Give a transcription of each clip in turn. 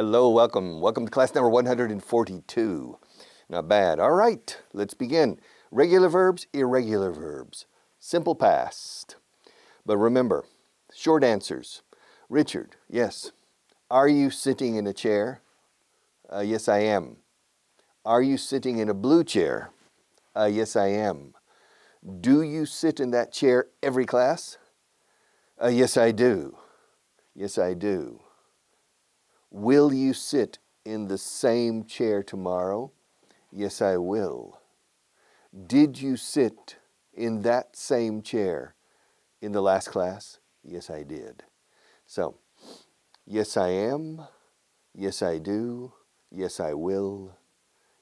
Hello, welcome. Welcome to class number 142. Not bad. All right, let's begin. Regular verbs, irregular verbs. Simple past. But remember, short answers. Richard, yes. Are you sitting in a chair? Yes, I am. Are you sitting in a blue chair? Yes, I am. Do you sit in that chair every class? Yes, I do. Yes, I do. Will you sit in the same chair tomorrow? Yes, I will. Did you sit in that same chair in the last class? Yes, I did. So, yes, I am. Yes, I do. Yes, I will.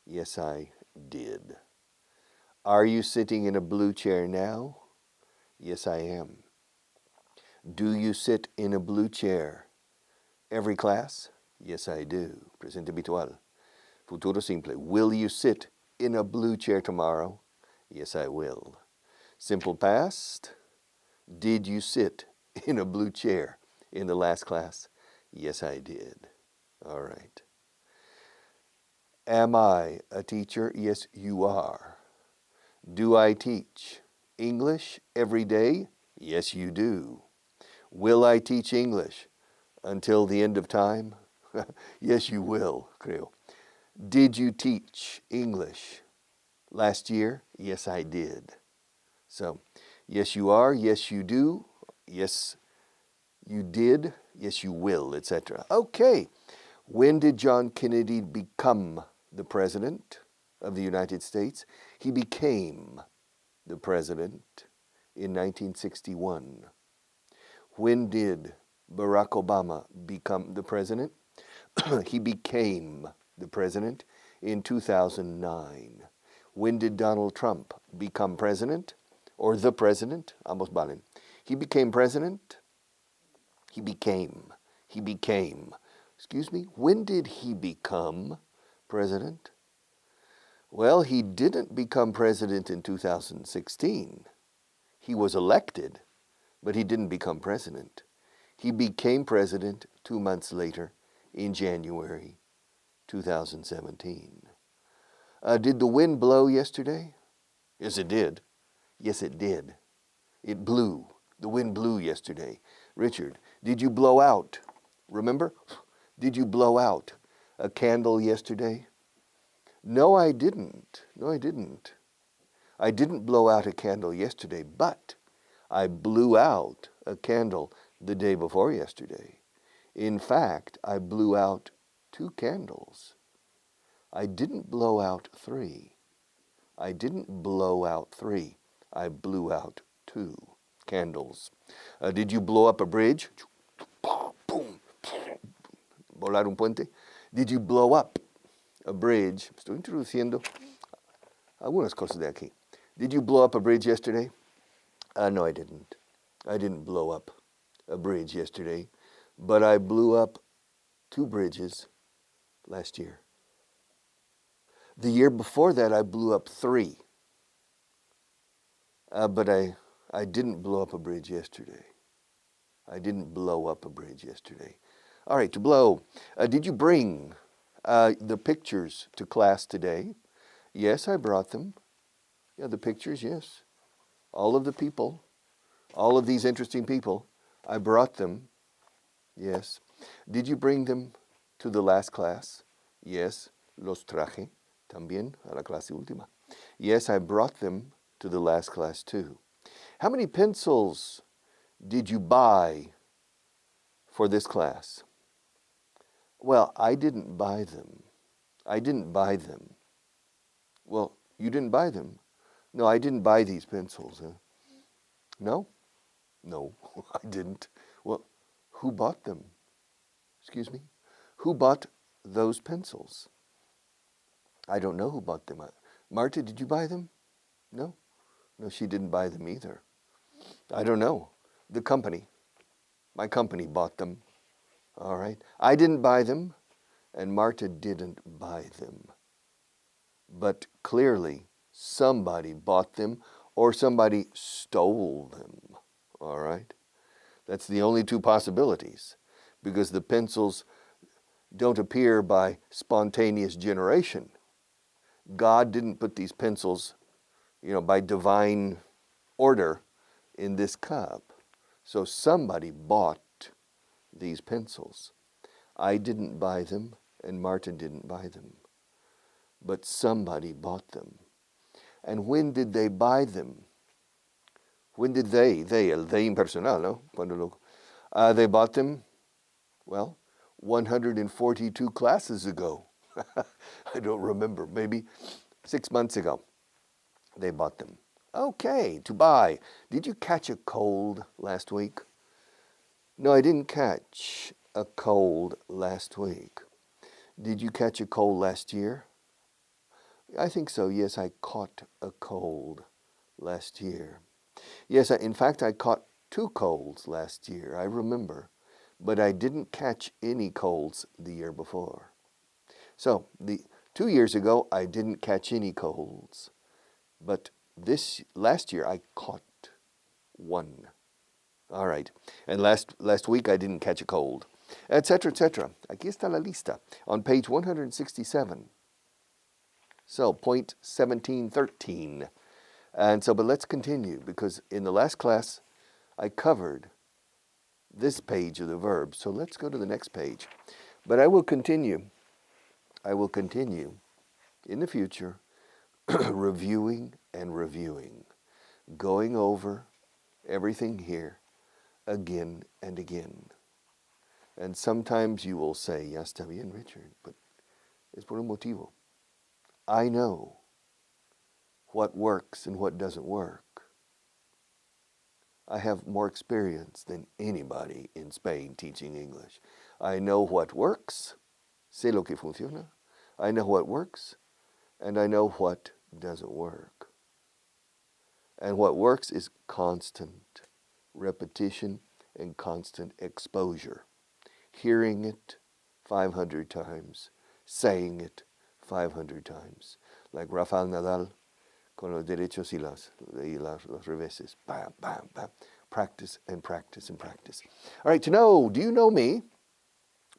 Yes, I did. Are you sitting in a blue chair now? Yes, I am. Do you sit in a blue chair every class? Yes, I do. Presente habitual. Futuro simple. Will you sit in a blue chair tomorrow? Yes, I will. Simple past. Did you sit in a blue chair in the last class? Yes, I did. All right. Am I a teacher? Yes, you are. Do I teach English every day? Yes, you do. Will I teach English until the end of time? Yes, you will, creo. Did you teach English last year? Yes, I did. So, yes, you are. Yes, you do. Yes, you did. Yes, you will, etc. Okay. When did John Kennedy become the President of the United States? He became the President in 1961. When did Barack Obama become the President? He became the President in 2009. When did Donald Trump become President? Or the President? Ambos valen. He became President. He became. Excuse me, when did he become President? Well, he didn't become President in 2016. He was elected, but he didn't become President. He became President 2 months later in January 2017. Did the wind blow yesterday? Yes, it did. Yes, it did. It blew. The wind blew yesterday. Richard, did you blow out? Remember? Did you blow out a candle yesterday? No, I didn't. I didn't blow out a candle yesterday, but I blew out a candle the day before yesterday. In fact, I blew out 2 candles. I didn't blow out 3. I blew out 2 candles. Did you blow up a bridge? Boom. Volar un puente. Did you blow up a bridge? Estoy introduciendo algunas cosas de aquí. Did you blow up a bridge yesterday? No, I didn't. I didn't blow up a bridge yesterday, but I blew up 2 bridges last year. The year before that, I blew up 3. But I didn't blow up a bridge yesterday. All right, to blow. Did you bring the pictures to class today? Yes, I brought them. Yeah, the pictures, yes. All of the people, all of these interesting people, I brought them. Yes. Did you bring them to the last class? Yes, los traje también a la clase última. Yes, I brought them to the last class too. How many pencils did you buy for this class? Well, I didn't buy them. Well, you didn't buy them? No, I didn't buy these pencils. Huh? No, I didn't. Well, who bought them? Excuse me? Who bought those pencils? I don't know who bought them. Marta, did you buy them? No, she didn't buy them either. I don't know. The company. My company bought them. All right. I didn't buy them, and Marta didn't buy them. But clearly, somebody bought them or somebody stole them. All right. That's the only 2 possibilities, because the pencils don't appear by spontaneous generation. God didn't put these pencils, by divine order in this cup. So somebody bought these pencils. I didn't buy them, and Martin didn't buy them. But somebody bought them. And when did they buy them? When did they impersonal, no? They bought them, well, 142 classes ago. I don't remember, maybe 6 months ago. They bought them. Okay, to buy. Did you catch a cold last week? No, I didn't catch a cold last week. Did you catch a cold last year? I think so, yes, I caught a cold last year. Yes, in fact, I caught 2 colds last year, I remember. But I didn't catch any colds the year before. So, 2 years ago, I didn't catch any colds. But last year, I caught 1. All right. And last week, I didn't catch a cold, etc., etc. Aquí está la lista on page 167. So, point 1713. And so, but let's continue, because in the last class, I covered this page of the verb. So let's go to the next page. But I will continue in the future reviewing and reviewing, going over everything here again and again. And sometimes you will say, ya está bien, Richard, but es por un motivo. I know what works and what doesn't work. I have more experience than anybody in Spain teaching English. I know what works, sé lo que funciona. I know what works, and I know what doesn't work. And what works is constant repetition and constant exposure. Hearing it 500 times, saying it 500 times. Like Rafael Nadal, con los derechos y los reveses. Bam, bam, bam. Practice and practice and practice. All right, to know. Do you know me?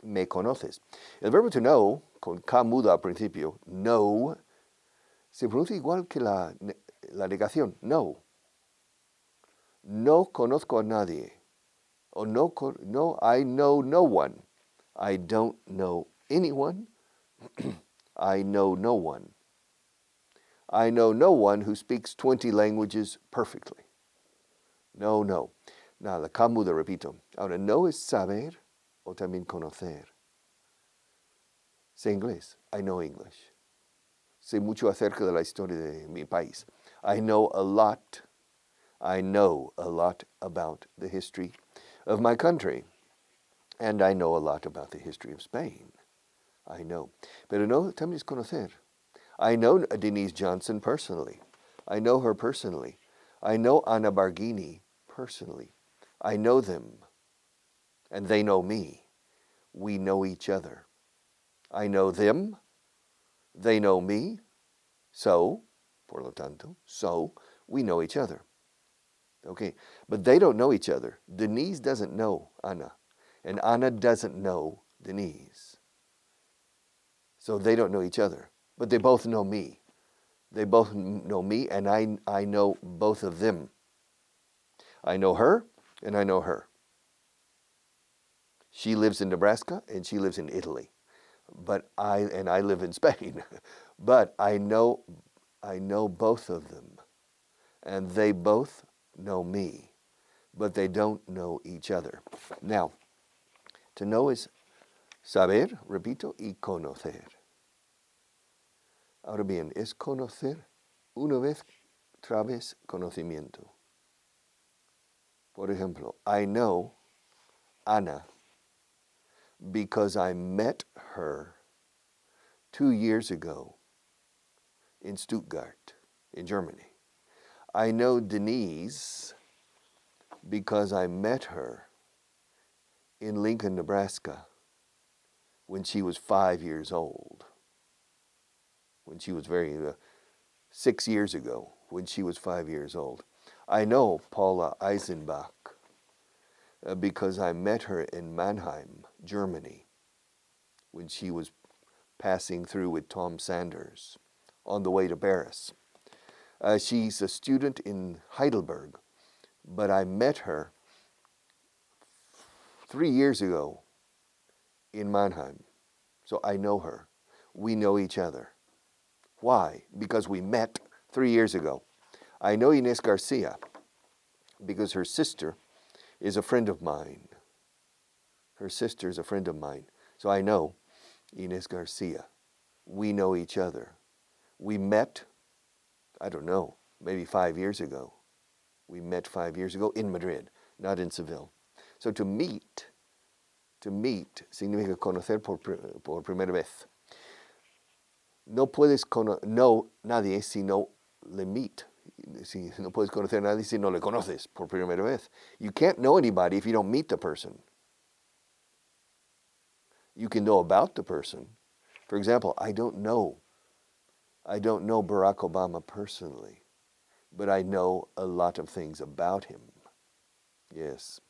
Me conoces. El verbo to know, con K muda al principio, know, se pronuncia igual que la negación. No. No conozco a nadie. O no, I know no one. I don't know anyone. I know no one. I know no one who speaks 20 languages perfectly. No. Now, la K muda, repito. Ahora, no es saber o también conocer. Sé inglés. I know English. Sé mucho acerca de la historia de mi país. I know a lot. I know a lot about the history of my country. And I know a lot about the history of Spain. I know. Pero no también es conocer. I know Denise Johnson personally. I know her personally. I know Anna Barghini personally. I know them. And they know me. We know each other. I know them. They know me. So, por lo tanto, so, we know each other. Okay, but they don't know each other. Denise doesn't know Anna. And Anna doesn't know Denise. So they don't know each other. But they both know me. They both know me, and I know both of them. I know her, and I know her. She lives in Nebraska, and she lives in Italy. But I live in Spain. But I know both of them. And they both know me. But they don't know each other. Now, to know is saber, repito, y conocer. Ahora bien, es conocer una vez, otra vez, conocimiento. Por ejemplo, I know Anna because I met her 2 years ago in Stuttgart, in Germany. I know Denise because I met her in Lincoln, Nebraska when she was 5 years old. When she was 6 years ago, when she was 5 years old. I know Paula Eisenbach because I met her in Mannheim, Germany, when she was passing through with Tom Sanders on the way to Paris. She's a student in Heidelberg, but I met her 3 years ago in Mannheim. So I know her. We know each other. Why? Because we met 3 years ago. I know Inés Garcia because her sister is a friend of mine. Her sister is a friend of mine. So I know Inés Garcia. We know each other. We met, I don't know, maybe 5 years ago. We met 5 years ago in Madrid, not in Seville. So to meet significa conocer por primera vez. No puedes no nadie si no le meet. Si no puedes conocer a nadie si no le conoces por primera vez. You can't know anybody if you don't meet the person. You can know about the person. For example, I don't know Barack Obama personally, but I know a lot of things about him. Yes,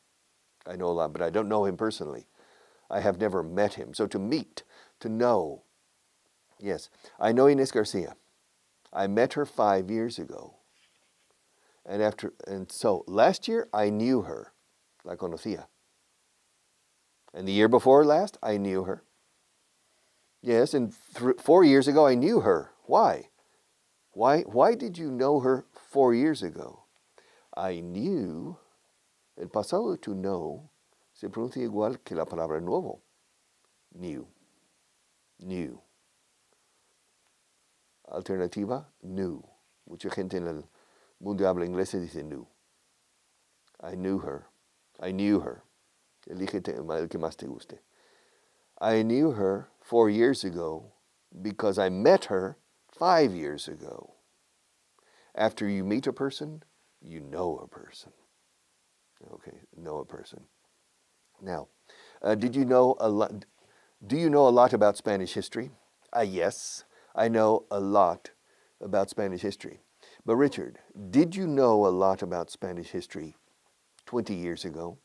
I know a lot, but I don't know him personally. I have never met him. So to meet, to know. Yes, I know Inés Garcia. I met her 5 years ago. And so last year I knew her, la conocía. And the year before last, I knew her. Yes, and 4 years ago I knew her. Why? Why did you know her 4 years ago? I knew, el pasado to know se pronuncia igual que la palabra nuevo. Knew. Alternativa, knew. Mucha gente en el mundo habla inglés y dice knew. I knew her. Elígete el que más te guste. I knew her 4 years ago because I met her 5 years ago. After you meet a person, you know a person. Okay, know a person. Now, do you know a lot about Spanish history? Yes, I know a lot about Spanish history. But Richard, did you know a lot about Spanish history 20 years ago?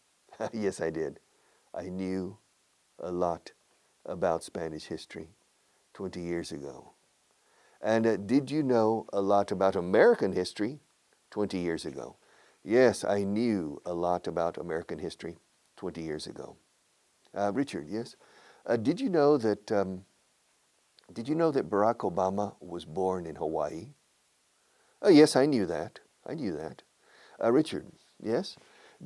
Yes, I did. I knew a lot about Spanish history 20 years ago. And did you know a lot about American history 20 years ago? Yes, I knew a lot about American history 20 years ago. Richard, yes. Did you know that Barack Obama was born in Hawaii? Oh, yes, I knew that. Richard, yes.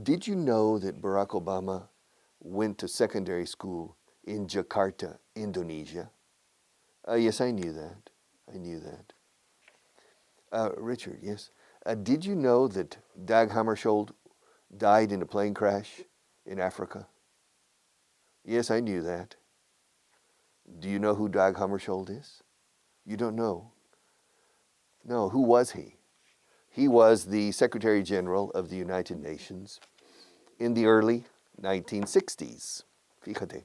Did you know that Barack Obama went to secondary school in Jakarta, Indonesia? Yes, I knew that. Richard, yes. Did you know that Dag Hammarskjöld died in a plane crash in Africa? Yes, I knew that. Do you know who Dag Hammarskjöld is? You don't know? No, who was he? He was the Secretary General of the United Nations in the early 1960s. Fíjate,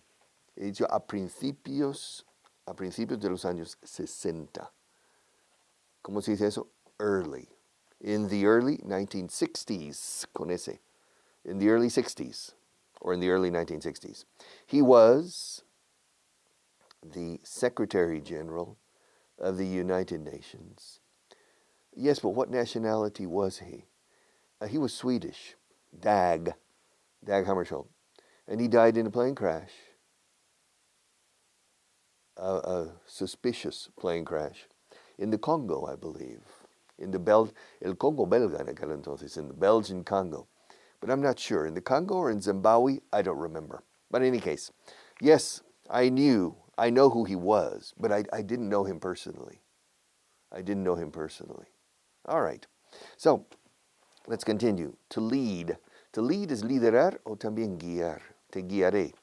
hecho a principios de los años 60. ¿Cómo se dice eso? Early. In the early 1960s, con ese. In the early 60s, or in the early 1960s. He was the Secretary General of the United Nations. Yes, but what nationality was he? He was Swedish. Dag Hammarskjöld. And he died in a plane crash. A suspicious plane crash. In the Congo, I believe. In el Congo belga en aquel entonces, in the Belgian Congo. But I'm not sure. In the Congo or in Zimbabwe, I don't remember. But in any case, yes, I know who he was, but I didn't know him personally. All right. So, let's continue. To lead. To lead is liderar o también guiar. Te guiaré.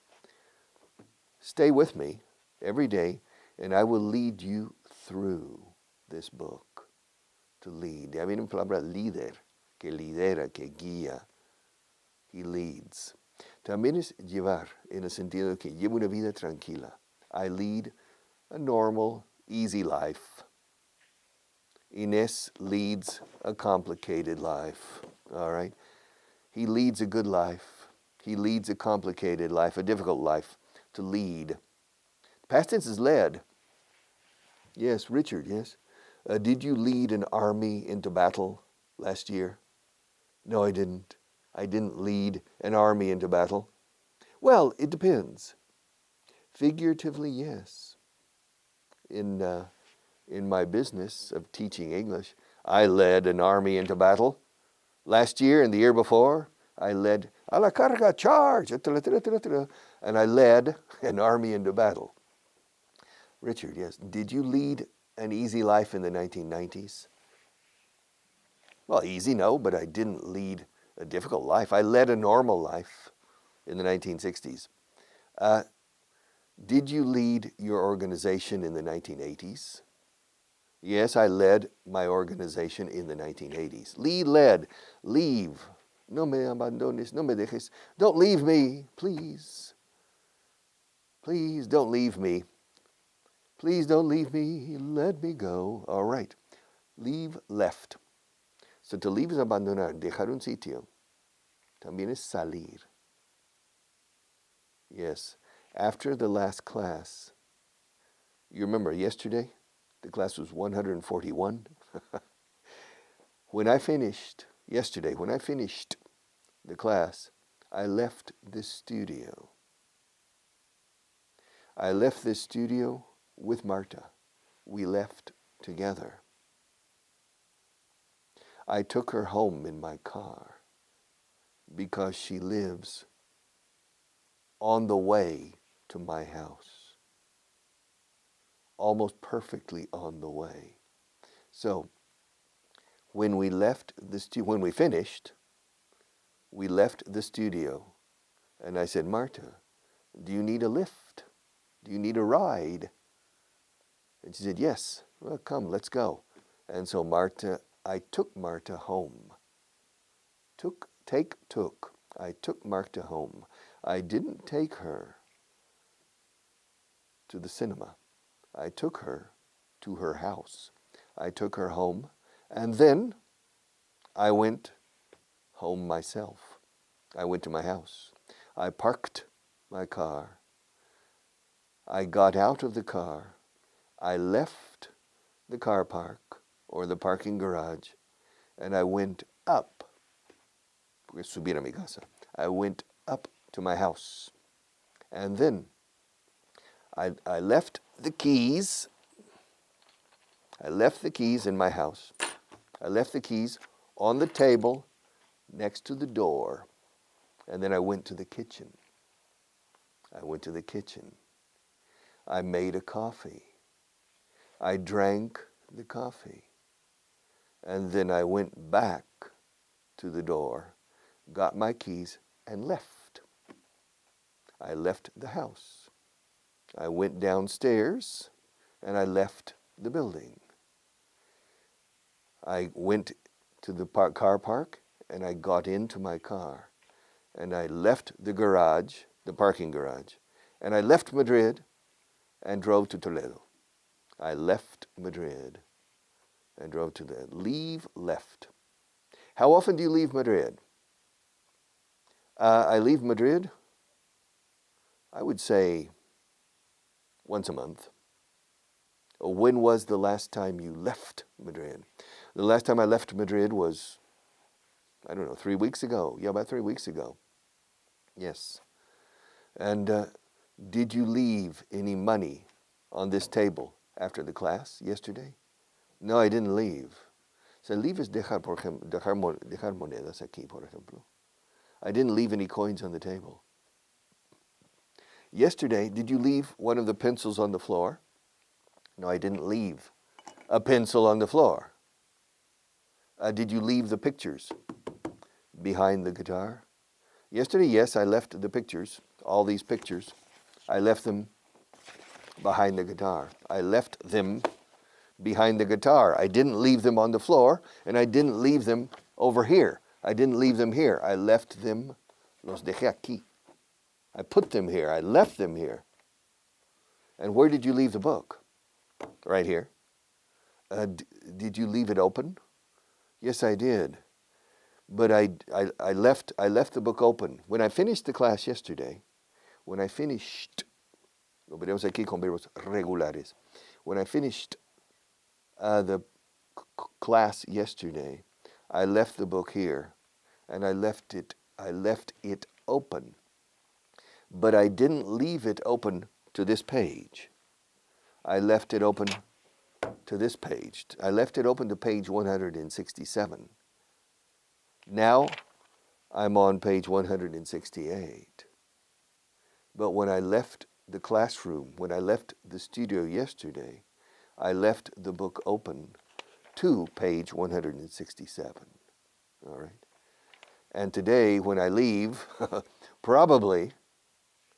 Stay with me every day, and I will lead you through this book. To lead. Ya viene la palabra líder, que lidera, que guía. He leads. También es llevar, en el sentido de que llevo una vida tranquila. I lead a normal, easy life. Inés leads a complicated life. All right? He leads a good life. He leads a complicated life, a difficult life. To lead. Past tense is led. Yes, Richard, yes. Did you lead an army into battle last year? No, I didn't. I didn't lead an army into battle. Well, it depends. Figuratively, yes. In my business of teaching English, I led an army into battle. Last year and the year before, I led a la carga, charge, and I led an army into battle. Richard, yes. Did you lead an easy life in the 1990s? Well, easy, no, but I didn't lead a difficult life. I led a normal life in the 1960s. Did you lead your organization in the 1980s? Yes, I led my organization in the 1980s. Lead, led, leave. No me abandones, no me dejes. Don't leave me, please. Please don't leave me. Please don't leave me. Let me go. All right. Leave, left. So to leave is abandonar, dejar un sitio. También es salir. Yes. After the last class, you remember yesterday, the class was 141. When I finished the class, I left this studio. I left this studio with Marta. We left together. I took her home in my car because she lives on the way to my house, almost perfectly on the way. So when we finished, we left the studio, and I said, Marta, do you need a lift? Do you need a ride? And she said, yes. Well, come, let's go. And so I took Marta home. I took Marta home. I didn't take her to the cinema. I took her to her house. I took her home, and then I went home myself. I went to my house. I parked my car. I got out of the car. I left the car park or the parking garage, and I went up. Subir a mi casa. I went up to my house. And then I left the keys. I left the keys in my house. I left the keys on the table next to the door. And then I went to the kitchen. I made a coffee. I drank the coffee. And then I went back to the door, got my keys, and left. I left the house. I went downstairs, and I left the building. I went to the car park, and I got into my car. And I left the garage, the parking garage, and I left Madrid and drove to Toledo. I left Madrid and drove to Toledo. Leave, left. How often do you leave Madrid? I leave Madrid, I would say, once a month. When was the last time you left Madrid? The last time I left Madrid was, 3 weeks ago. Yeah, about 3 weeks ago. Yes. And did you leave any money on this table after the class yesterday? No, I didn't leave. So leave is dejar monedas aquí, por ejemplo. I didn't leave any coins on the table. Yesterday, did you leave one of the pencils on the floor? No, I didn't leave a pencil on the floor. Did you leave the pictures behind the guitar? Yesterday, yes, I left the pictures, all these pictures. I left them behind the guitar. I left them behind the guitar. I didn't leave them on the floor, and I didn't leave them over here. I didn't leave them here. I left them, los dejé aquí. I put them here. I left them here. And where did you leave the book? Right here. Did you leave it open? Yes, I did. But I left the book open. When I finished the class yesterday, when I finished Lo veremos aquí con verbos regulares. When I finished the class yesterday, I left the book here, and I left it open. But I didn't leave it open to this page. I left it open to this page. I left it open to page 167. Now I'm on page 168. But when I left the classroom, when I left the studio yesterday, I left the book open to page 167. All right? And today, when I leave, probably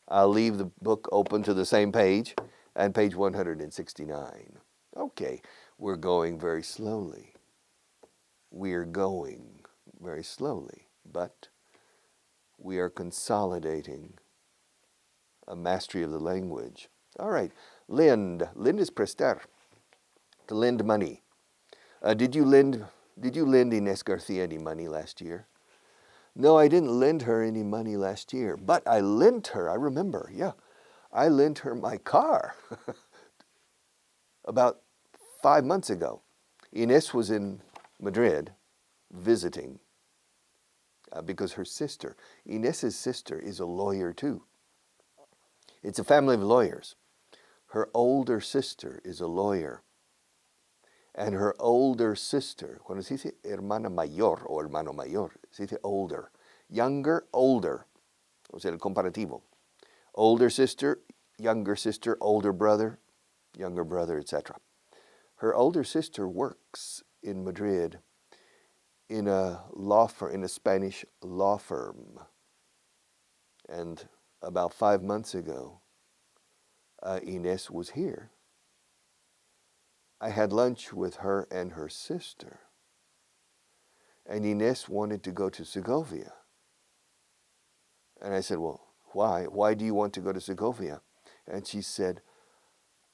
I'll leave the book open to the same page and page 169. Okay, we're going very slowly. We're going very slowly, but we are consolidating a mastery of the language. All right, lend. Lend is prestar, to lend money. Did you lend Inés Garcia any money last year? No, I didn't lend her any money last year, but I lent her, I remember, I lent her my car about 5 months ago. Inés was in Madrid visiting because her sister, Inés's sister, is a lawyer too. It's a family of lawyers. Her older sister is a lawyer. And her older sister, cuando se dice hermana mayor o hermano mayor, se dice older. Younger, older. O sea, el comparativo. Older sister, older brother, younger brother, etc. Her older sister works in Madrid in a law firm, in a Spanish law firm. And about 5 months ago, Inés was here. I had lunch with her and her sister. And Inés wanted to go to Segovia. And I said, well, why? Why do you want to go to Segovia? And she said,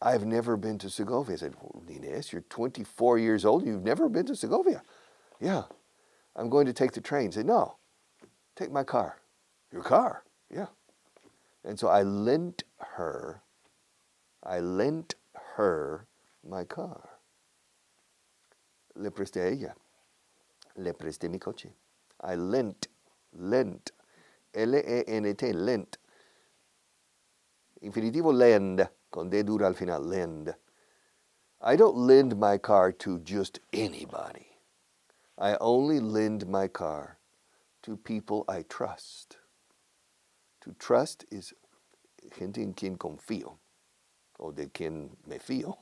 I've never been to Segovia. I said, well, Inés, you're 24 years old. You've never been to Segovia. Yeah, I'm going to take the train. I said, no, take my car. Your car? Yeah. And so I lent her my car. Le presté a ella. Le presté mi coche. I lent. L-E-N-T, lent. Infinitivo lend, con D dura al final, lend. I don't lend my car to just anybody. I only lend my car to people I trust. To trust is gente en quien confío, o de quien me fío.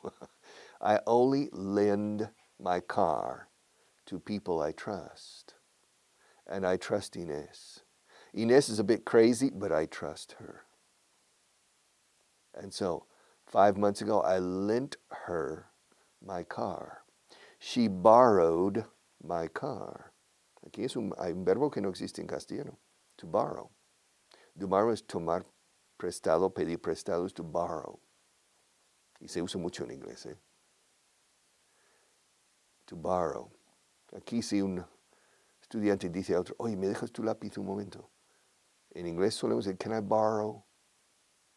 I only lend my car to people I trust. And I trust Inés. Inés is a bit crazy, but I trust her. And so, 5 months ago, I lent her my car. She borrowed my car. Aquí hay un verbo que no existe en castellano, to borrow. To borrow es tomar prestado, pedir prestado es to borrow. Y se usa mucho en inglés, To borrow. Aquí si un estudiante dice a otro, oye, ¿me dejas tu lápiz un momento? En inglés solemos decir, can I borrow?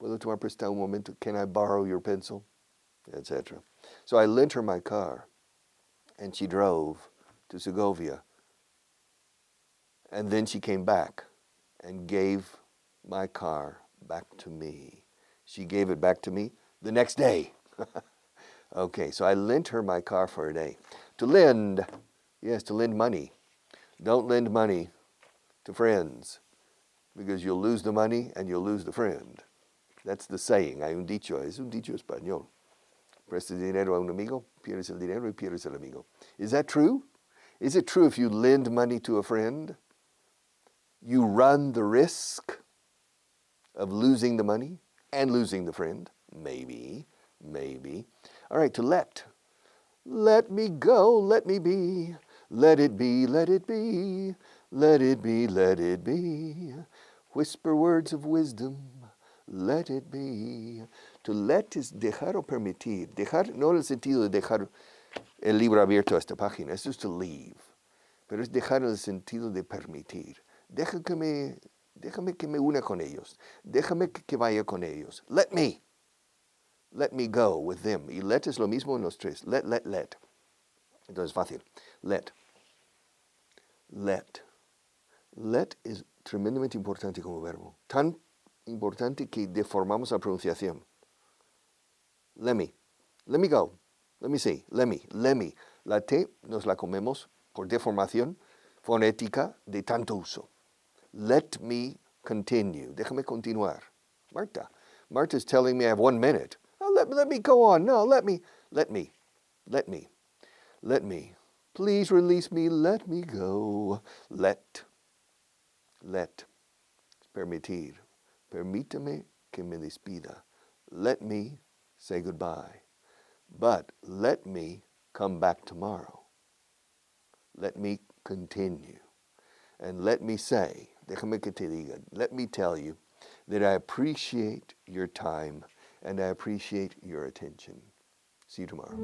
¿Puedo tomar prestado un momento? Can I borrow your pencil? Etc. So I lent her my car, and she drove to Segovia. And then she came back and gave my car back to me. She gave it back to me the next day. Okay, so I lent her my car for a day. To lend, yes, to lend money. Don't lend money to friends, because you'll lose the money and you'll lose the friend. That's the saying. Hay un dicho, es un dicho español. Prestas dinero a un amigo, pierdes el dinero y pierdes el amigo. Is that true? Is it true if you lend money to a friend, you run the risk of losing the money and losing the friend? Maybe. All right, to let. Let me go, let me be. Let it be, let it be. Let it be, let it be. Whisper words of wisdom. Let it be. To let is dejar o permitir. Dejar, no en el sentido de dejar el libro abierto a esta página. Eso es to leave. Pero es dejar en el sentido de permitir. Déjame que me una con ellos. Déjame que vaya con ellos. Let me. Let me go with them. Y let es lo mismo en los tres. Let. Entonces, fácil. Let. Let es tremendamente importante como verbo. Tan importante que deformamos la pronunciación. Let me go. Let me see. Let me. La T nos la comemos por deformación fonética de tanto uso. Let me continue. Déjame continuar. Marta's telling me I have 1 minute. Oh, let me go on. No, let me. Please release me. Let me go. Let. Permitir. Permítame que me despida. Let me say goodbye. But let me come back tomorrow. Let me continue. And let me say, déjame que te diga, let me tell you that I appreciate your time and I appreciate your attention. See you tomorrow.